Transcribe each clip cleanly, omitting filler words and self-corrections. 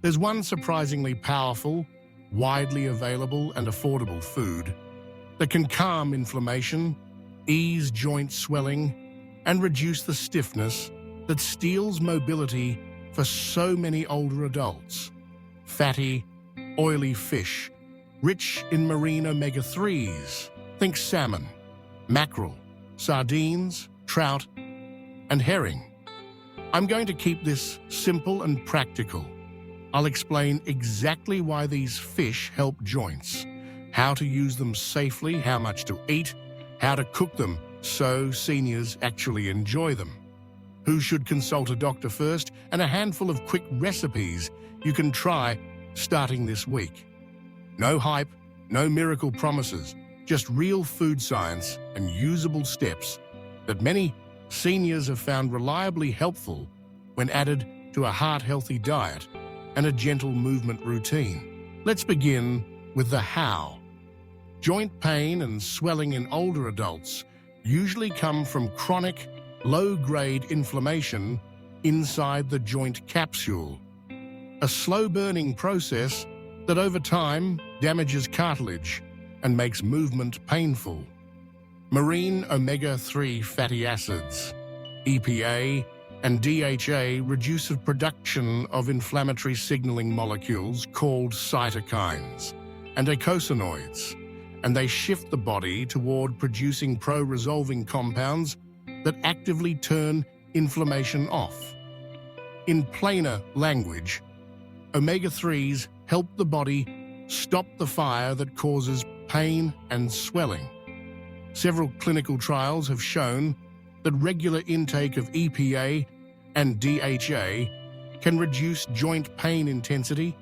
There's one surprisingly powerful, widely available and affordable food that can calm inflammation, ease joint swelling, and reduce the stiffness that steals mobility for so many older adults. Fatty, oily fish, rich in marine omega-3s. Think salmon, mackerel, sardines, trout, and herring. I'm going to keep this simple and practical. I'll explain exactly why these fish help joints, how to use them safely, how much to eat, how to cook them so seniors actually enjoy them, who should consult a doctor first, and a handful of quick recipes you can try starting this week. No hype, no miracle promises, just real food science and usable steps that many seniors have found reliably helpful when added to a heart-healthy diet and a gentle movement routine. Let's begin with the how. Joint pain and swelling in older adults usually come from chronic, low-grade inflammation inside the joint capsule, a slow-burning process that over time damages cartilage and makes movement painful. Marine omega-3 fatty acids, EPA, and DHA reduce the production of inflammatory signaling molecules called cytokines and eicosanoids, and they shift the body toward producing pro-resolving compounds that actively turn inflammation off. In plainer language, omega-3s help the body stop the fire that causes pain and swelling. Several clinical trials have shown that regular intake of EPA and DHA can reduce joint pain intensity,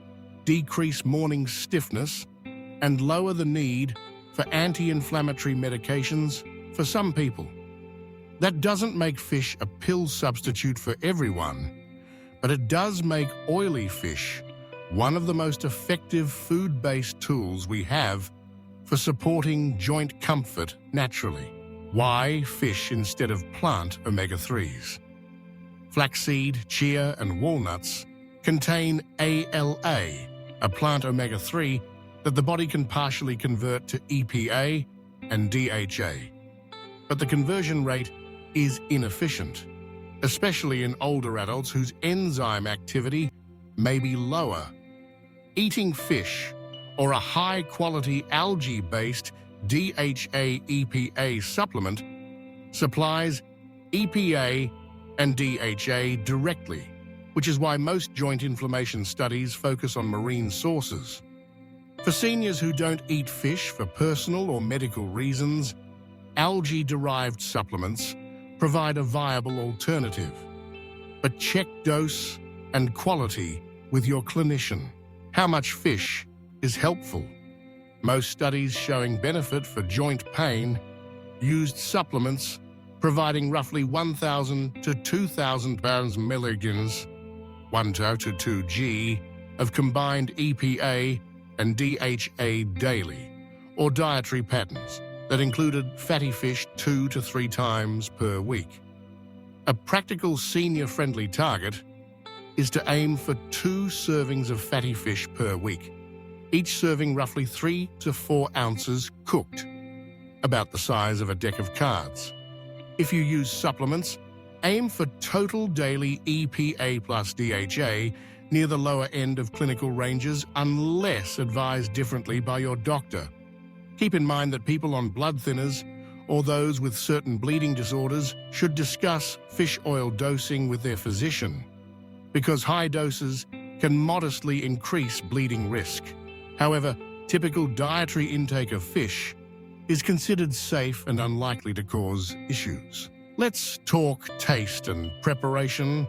decrease morning stiffness, and lower the need for anti-inflammatory medications for some people. That doesn't make fish a pill substitute for everyone, but it does make oily fish one of the most effective food-based tools we have for supporting joint comfort naturally. Why fish instead of plant omega-3s? Flaxseed, chia, and walnuts contain ALA, a plant omega-3 that the body can partially convert to EPA and DHA. But the conversion rate is inefficient, especially in older adults whose enzyme activity may be lower. Eating fish or a high-quality algae-based DHA-EPA supplement supplies EPA and DHA directly, which is why most joint inflammation studies focus on marine sources. For seniors who don't eat fish for personal or medical reasons, algae-derived supplements provide a viable alternative. But check dose and quality with your clinician. How much fish is helpful? Most studies showing benefit for joint pain used supplements providing roughly 1,000 to 2,000 milligrams, 1 to 2 g, of combined EPA and DHA daily, or dietary patterns that included fatty fish 2 to 3 times per week. A practical senior-friendly target is to aim for 2 servings of fatty fish per week, each serving roughly 3 to 4 ounces cooked, about the size of a deck of cards. If you use supplements, aim for total daily EPA plus DHA near the lower end of clinical ranges unless advised differently by your doctor. Keep in mind that people on blood thinners or those with certain bleeding disorders should discuss fish oil dosing with their physician, because high doses can modestly increase bleeding risk. However, typical dietary intake of fish is considered safe and unlikely to cause issues. Let's talk taste and preparation,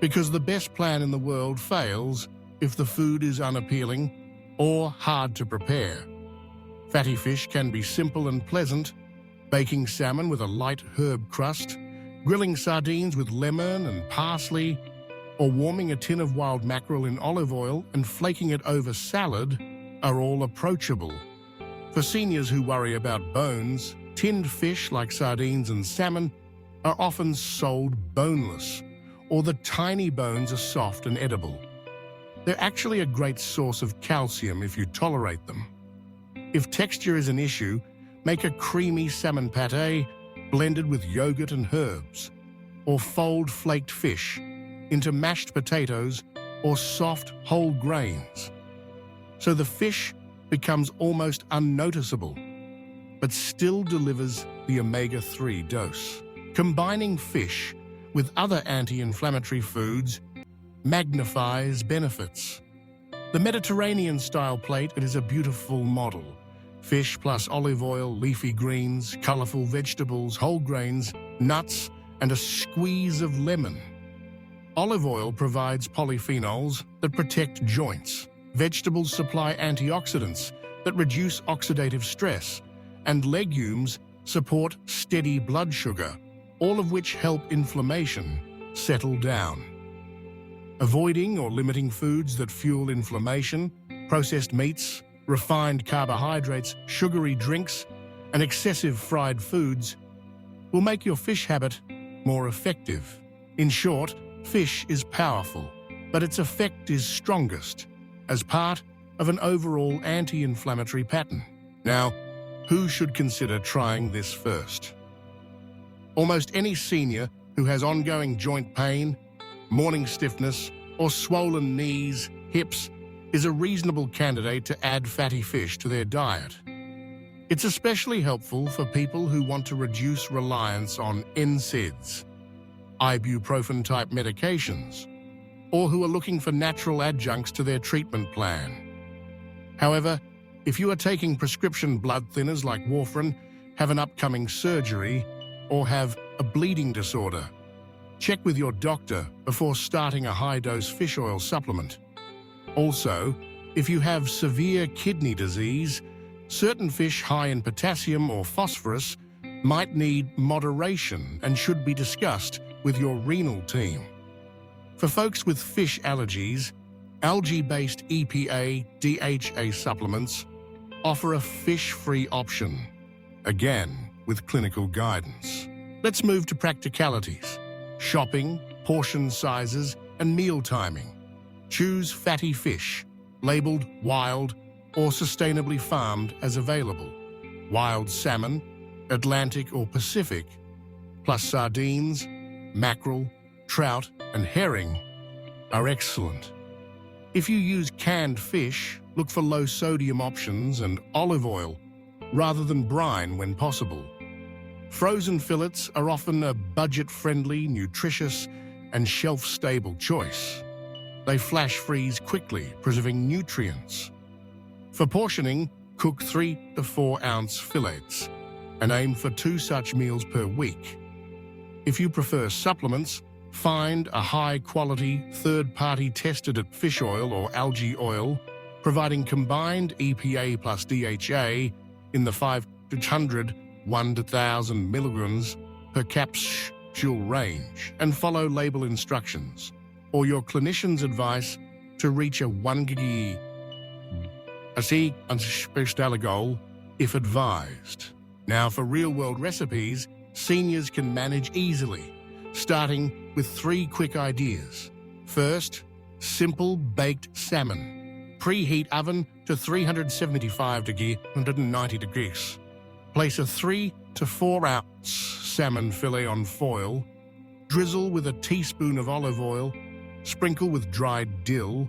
because the best plan in the world fails if the food is unappealing or hard to prepare. Fatty fish can be simple and pleasant: baking salmon with a light herb crust, grilling sardines with lemon and parsley, or warming a tin of wild mackerel in olive oil and flaking it over salad are all approachable. For seniors who worry about bones, tinned fish like sardines and salmon are often sold boneless, or the tiny bones are soft and edible. They're actually a great source of calcium if you tolerate them. If texture is an issue, make a creamy salmon pâté blended with yogurt and herbs, or fold flaked fish into mashed potatoes or soft whole grains. So the fish becomes almost unnoticeable, but still delivers the omega-3 dose. Combining fish with other anti-inflammatory foods magnifies benefits. The Mediterranean-style plate is a beautiful model. Fish plus olive oil, leafy greens, colorful vegetables, whole grains, nuts, and a squeeze of lemon. Olive oil provides polyphenols that protect joints. Vegetables supply antioxidants that reduce oxidative stress, and legumes support steady blood sugar, all of which help inflammation settle down. Avoiding or limiting foods that fuel inflammation, processed meats, refined carbohydrates, sugary drinks, and excessive fried foods will make your fish habit more effective. In short, fish is powerful, but its effect is strongest as part of an overall anti-inflammatory pattern. Now, who should consider trying this first? Almost any senior who has ongoing joint pain, morning stiffness, or swollen knees, hips, is a reasonable candidate to add fatty fish to their diet. It's especially helpful for people who want to reduce reliance on NSAIDs, ibuprofen-type medications, or who are looking for natural adjuncts to their treatment plan. However, if you are taking prescription blood thinners like warfarin, have an upcoming surgery, or have a bleeding disorder, check with your doctor before starting a high-dose fish oil supplement. Also, if you have severe kidney disease, certain fish high in potassium or phosphorus might need moderation and should be discussed with your renal team. For folks with fish allergies, algae-based EPA, DHA supplements offer a fish-free option, again with clinical guidance. Let's move to practicalities: shopping, portion sizes, and meal timing. Choose fatty fish, labeled wild or sustainably farmed as available. Wild salmon, Atlantic or Pacific, plus sardines, mackerel, trout, and herring are excellent. If you use canned fish, look for low-sodium options and olive oil rather than brine when possible. Frozen fillets are often a budget-friendly, nutritious, and shelf-stable choice. They flash freeze quickly, preserving nutrients. For portioning, cook 3 to 4 ounce fillets and aim for 2 such meals per week. If you prefer supplements, find a high-quality, third-party tested at fish oil or algae oil, providing combined EPA plus DHA in the 500 to 1,000 milligrams per capsule range, and follow label instructions or your clinician's advice to reach a 1 gig goal if advised. Now, for real-world recipes seniors can manage easily, starting with 3 quick ideas. First, simple baked salmon. Preheat oven to 375 degrees, 190 degrees. Place a 3 to 4 ounce salmon fillet on foil, drizzle with a teaspoon of olive oil, sprinkle with dried dill,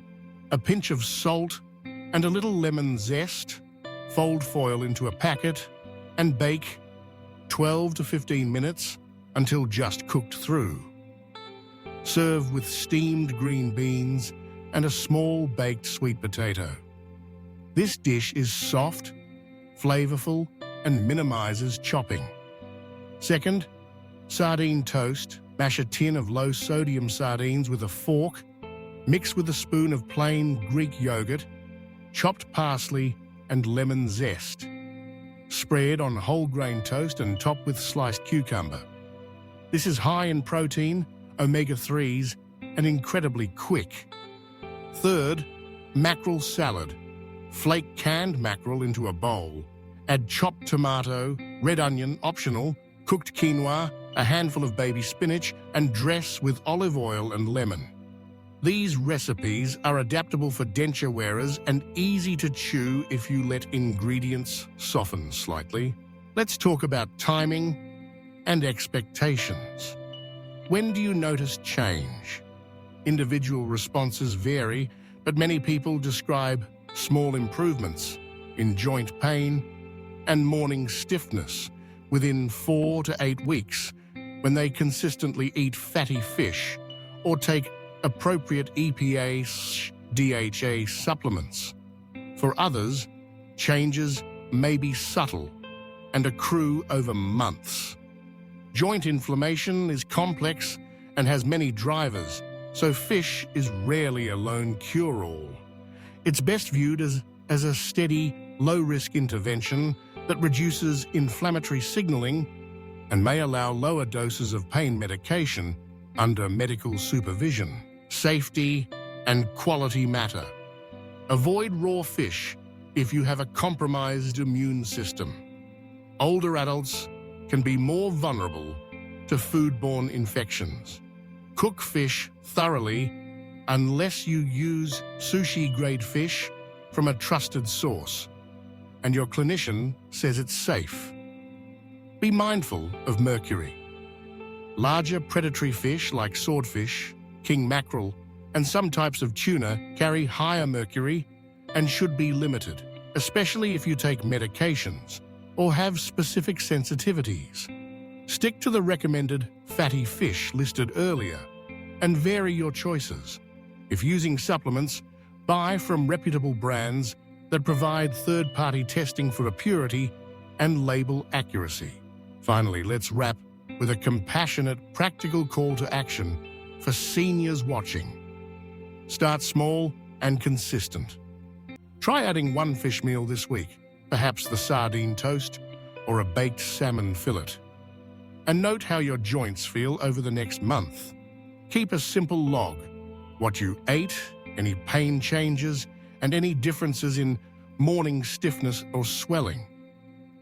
a pinch of salt, and a little lemon zest. Fold foil into a packet and bake 12 to 15 minutes until just cooked through. Serve with steamed green beans and a small baked sweet potato. This dish is soft, flavorful, and minimizes chopping. Second, sardine toast. Mash a tin of low-sodium sardines with a fork, mix with a spoon of plain Greek yogurt, chopped parsley, and lemon zest. Spread on whole grain toast and top with sliced cucumber. This is high in protein, omega-3s, and incredibly quick. Third, mackerel salad. Flake canned mackerel into a bowl. Add chopped tomato, red onion, optional, cooked quinoa, a handful of baby spinach, and dress with olive oil and lemon. These recipes are adaptable for denture wearers and easy to chew if you let ingredients soften slightly. Let's talk about timing and expectations. When do you notice change? Individual responses vary, but many people describe small improvements in joint pain and morning stiffness within 4 to 8 weeks when they consistently eat fatty fish or take appropriate EPA/DHA supplements. For others, changes may be subtle and accrue over months. Joint inflammation is complex and has many drivers, so fish is rarely a lone cure-all. It's best viewed as a steady, low-risk intervention that reduces inflammatory signaling and may allow lower doses of pain medication under medical supervision. Safety and quality matter. Avoid raw fish if you have a compromised immune system. Older adults can be more vulnerable to foodborne infections. Cook fish thoroughly unless you use sushi-grade fish from a trusted source and your clinician says it's safe. Be mindful of mercury. Larger predatory fish like swordfish, king mackerel, and some types of tuna carry higher mercury and should be limited, especially if you take medications or have specific sensitivities. Stick to the recommended fatty fish listed earlier and vary your choices. If using supplements, buy from reputable brands that provide third-party testing for purity and label accuracy. Finally, let's wrap with a compassionate, practical call to action for seniors watching. Start small and consistent. Try adding one fish meal this week, perhaps the sardine toast or a baked salmon fillet. And note how your joints feel over the next month. Keep a simple log: what you ate, any pain changes, and any differences in morning stiffness or swelling.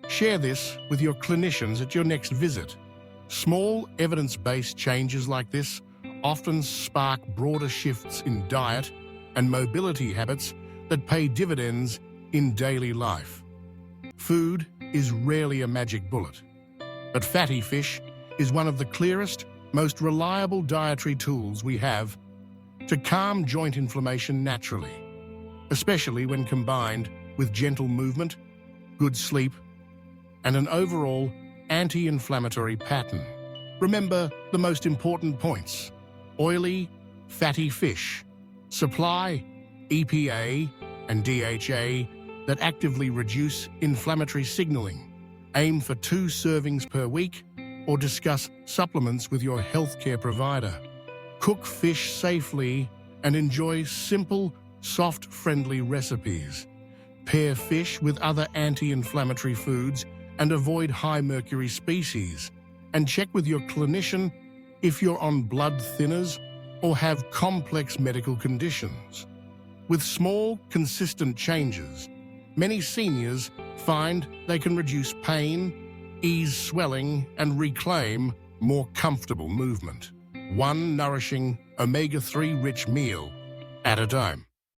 Share this with your clinicians at your next visit. Small, evidence-based changes like this often spark broader shifts in diet and mobility habits that pay dividends in daily life. Food is rarely a magic bullet, but fatty fish is one of the clearest, most reliable dietary tools we have to calm joint inflammation naturally, especially when combined with gentle movement, good sleep, and an overall anti-inflammatory pattern. Remember the most important points: oily, fatty fish, supply EPA and DHA that actively reduce inflammatory signaling. Aim for 2 servings per week or discuss supplements with your healthcare provider. Cook fish safely and enjoy simple, soft, friendly recipes. Pair fish with other anti-inflammatory foods and avoid high-mercury species. And check with your clinician if you're on blood thinners or have complex medical conditions. With small, consistent changes, many seniors find they can reduce pain, ease swelling, and reclaim more comfortable movement. One nourishing omega-3 rich meal at a time.